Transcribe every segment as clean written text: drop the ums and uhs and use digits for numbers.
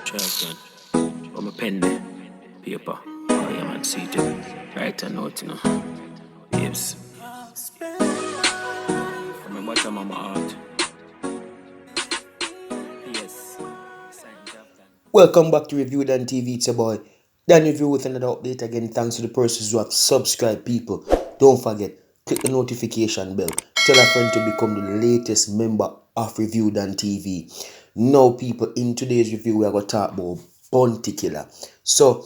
Champion. I'm a pen there. Paper. Oh yeah man, see it. Write a note, you know. Babes. From the bottom of my heart. Yes. Welcome back to Review Dan TV. It's your boy Dan Review with another update again. Thanks to the persons who have subscribed, people. Don't forget, click the notification bell. Tell a friend to become the latest member of Review Dan TV. Now, people, in today's review, we are going to talk about Bounty Killer. So,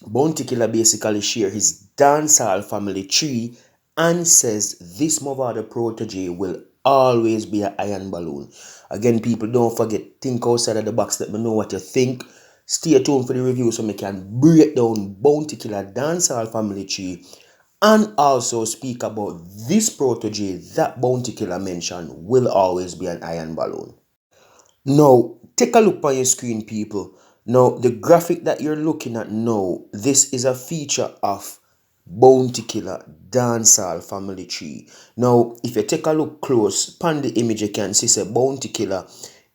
Bounty Killer basically share his dancehall family tree and says this Movado protege will always be an iron balloon. Again, people, don't forget, think outside of the box. Let me know what you think. Stay tuned for the review so we can break down Bounty Killer dancehall family tree and also speak about this protege that Bounty Killer mentioned will always be an iron balloon. Now, take a look on your screen, people. Now, the graphic that you're looking at now, this is a feature of Bounty Killer Dancehall Family Tree. Now, if you take a look close, upon the image you can see say Bounty Killer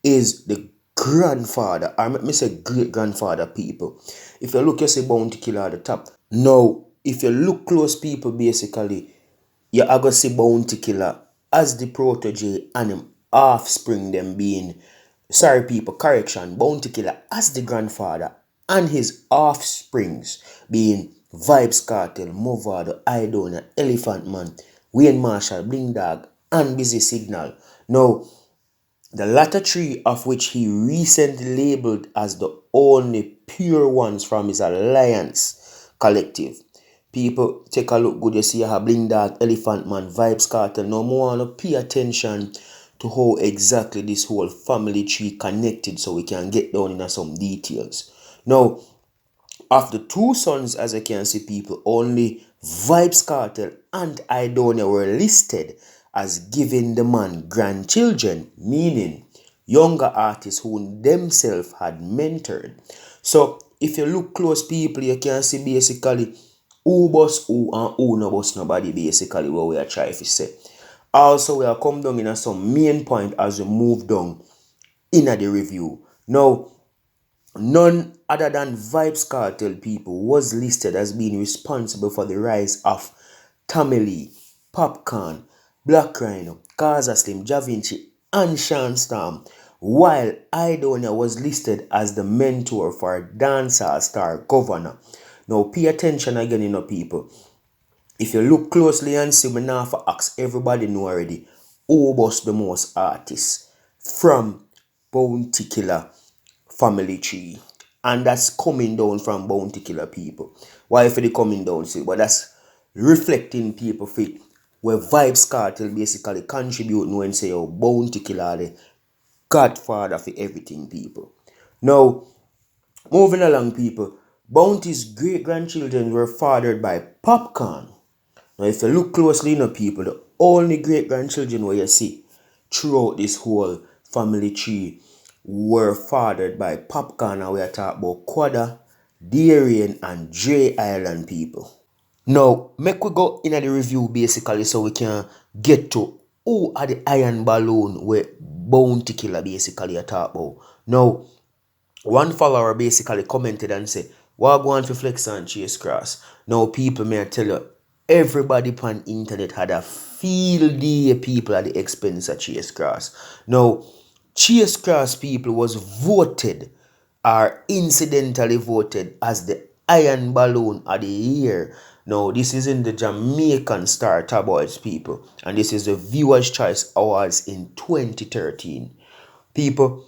is the grandfather, or let me say great grandfather, people. If you look, you see Bounty Killer at the top. Now, if you look close, people, basically, you are going to see Bounty Killer as the protege and him offspring them being, sorry people, correction, Bounty Killer as the grandfather and his offsprings being Vybz Kartel, Movado, Idonia, Elephant Man, Wayne Marshall, Bling Dog, and Busy Signal. Now, the latter three of which he recently labeled as the only pure ones from his alliance collective. People, take a look good. You see, you have Bling Dog, Elephant Man, Vybz Kartel. Now, more want to pay attention to how exactly this whole family tree connected so we can get down into some details. Now, of the two sons, as I can see, people, only Vybz Kartel and Idonia were listed as giving the man grandchildren, meaning younger artists who themselves had mentored. So, if you look close, people, you can see basically who boss who and who no boss nobody, basically, what we are trying to say. Also, we are come down in some main point as we move down in the review. Now, none other than Vybz Kartel, people, was listed as being responsible for the rise of Tommy Lee, Popcorn, Black Rhino, Gaza Slim, Javinci, and Sean Storm, while Idonia was listed as the mentor for dancehall star Governor. Now pay attention again, people. If you look closely and see, me now for ask everybody know already who was the most artists from Bounty Killer family tree, and that's coming down from Bounty Killer, people. Why for the coming down, see, but that's reflecting people fit where Vybz Kartel basically contribute when say oh Bounty Killer the godfather for everything, people. Now, moving along, people, Bounty's great grandchildren were fathered by Popcorn. Now, if you look closely, people, the only great grandchildren where you see throughout this whole family tree were fathered by Popcorn, and we are talking about Quada, Darien, and Dre Island, people. Now, make we go in the review basically so we can get to who are the iron balloon where Bounty Killer basically a talk about. Now, one follower basically commented and said, what go on for Flex and Chase Cross? Now, people, may I tell you, everybody on internet had a field day, people, at the expense of Chase Cross. Now, Chase Cross, people, was voted or incidentally voted as the Iron Balloon of the Year. Now, this is in the Jamaican Star Tabloids, people, and this is the Viewers' Choice Awards in 2013. People,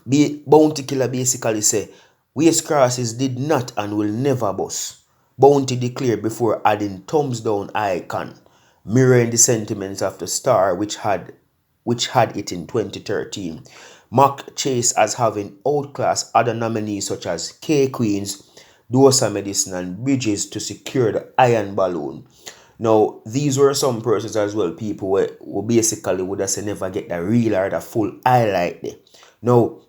Bounty Killer basically say, Waste Crosses did not and will never bust. Bounty declared before adding thumbs down icon, mirroring the sentiments of the star which had it in 2013. Mock Chase as having outclassed other nominees such as K Queens, Dosa Medicine, and Bridges to secure the Iron Balloon. Now, these were some persons as well, people who basically would have said never get the real or the full highlight there. Now,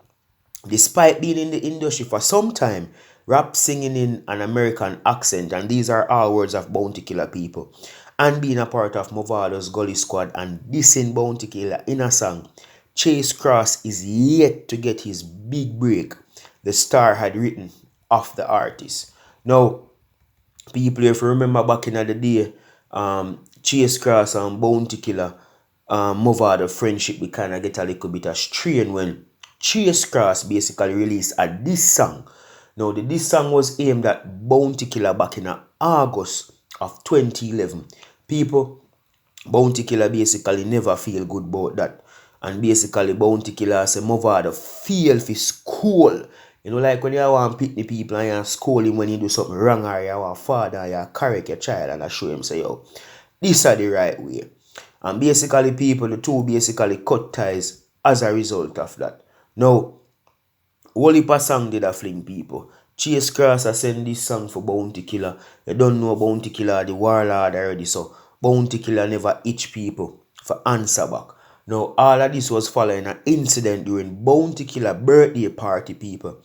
despite being in the industry for some time, rap singing in an American accent, and these are all words of Bounty Killer, people, and being a part of Movado's Gully Squad and dissing Bounty Killer in a song, Chase Cross is yet to get his big break the Star had written of the artist. Now, people, if you remember back in the day, Chase Cross and Bounty Killer, Movado friendship, we kind of get a little bit of strain when Chase Cross basically released a diss song. Now, the diss song was aimed at Bounty Killer back in August of 2011. People, Bounty Killer basically never feel good about that. And basically Bounty Killer say Movado feel for school. You know, like when you want to pick the people and you scold him when you do something wrong, or you want father, you correct your child and I show him say, yo, this are the right way. And basically people, the two basically cut ties as a result of that. Now, whole heap of song did a fling people. Chase Cross a send this song for Bounty Killer. You don't know Bounty Killer the warlord already, so Bounty Killer never itch people for answer back. Now, all of this was following an incident during Bounty Killer birthday party, people,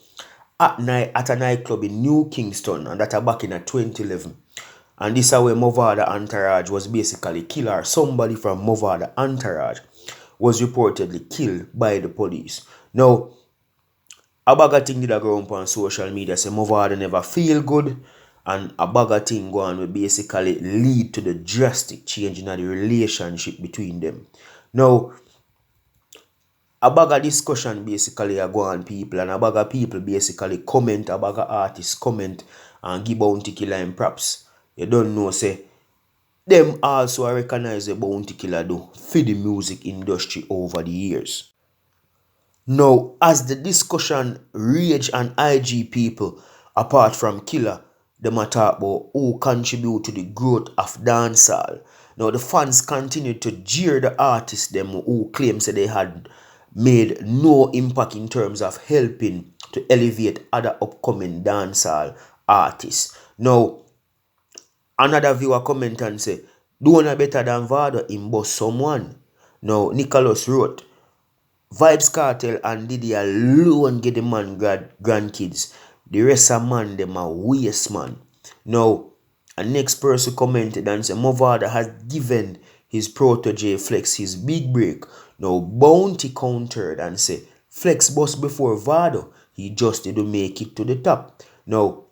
at night at a nightclub in New Kingston, and that back in 2011. And this is where Movado Entourage was basically killed, or somebody from Movado Entourage was reportedly killed by the police. Now, a bag of thing did go on social media, say Movado never feel good, and a bag of thing go on will basically lead to the drastic change in the relationship between them. Now, a bag of discussion basically go on people, and a bag of people basically comment, a bag of artists comment and give Bounty Killer and props. You don't know, say, them also recognize the Bounty Killer do for the music industry over the years. Now, as the discussion rage and IG people, apart from Killer, them talk about who contribute to the growth of dancehall. Now, the fans continue to jeer the artists them who claims that they had made no impact in terms of helping to elevate other upcoming dancehall artists. Now, another viewer comment and say, do one better than Vado in boss someone. Now, Nicholas wrote, Vybz Kartel and Diddy alone get the man grandkids. The rest of man them a waste man. Now, a next person commented and said Movado has given his protege Flex his big break. Now Bounty countered and said Flex bust before Vado. He just didn't make it to the top. Now,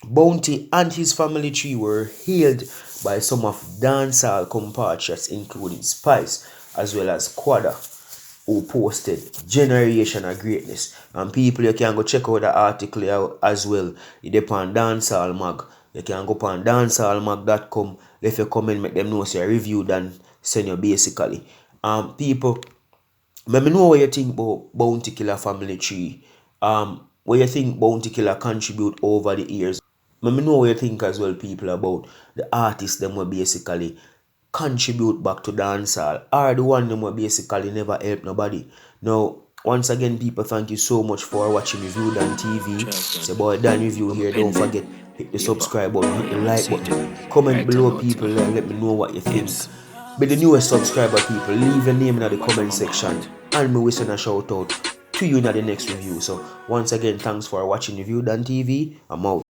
Bounty and his family tree were hailed by some of dancehall compatriots including Spice as well as Quada, who posted Generation of Greatness. And people, you can go check out the article out as well. It depends on Dancehall Mag. You can go on dancehallmag.com, leave a comment, make them know say a review and send you basically. People, let me know what you think about Bounty Killer family tree. What you think Bounty Killer contribute over the years. Let me know what you think as well, people, about the artists them will basically contribute back to dancehall, or the one them will basically never help nobody. Now, once again, people, thank you so much for watching Review Dan TV. It's your boy Dan Review here. Don't forget, hit the subscribe button, hit the like button, comment below, people, and let me know what you think. Be the newest subscriber, people, leave your name in the comment section, and me will send a shout out to you in the next review. So once again, thanks for watching Review Dan TV. I'm out.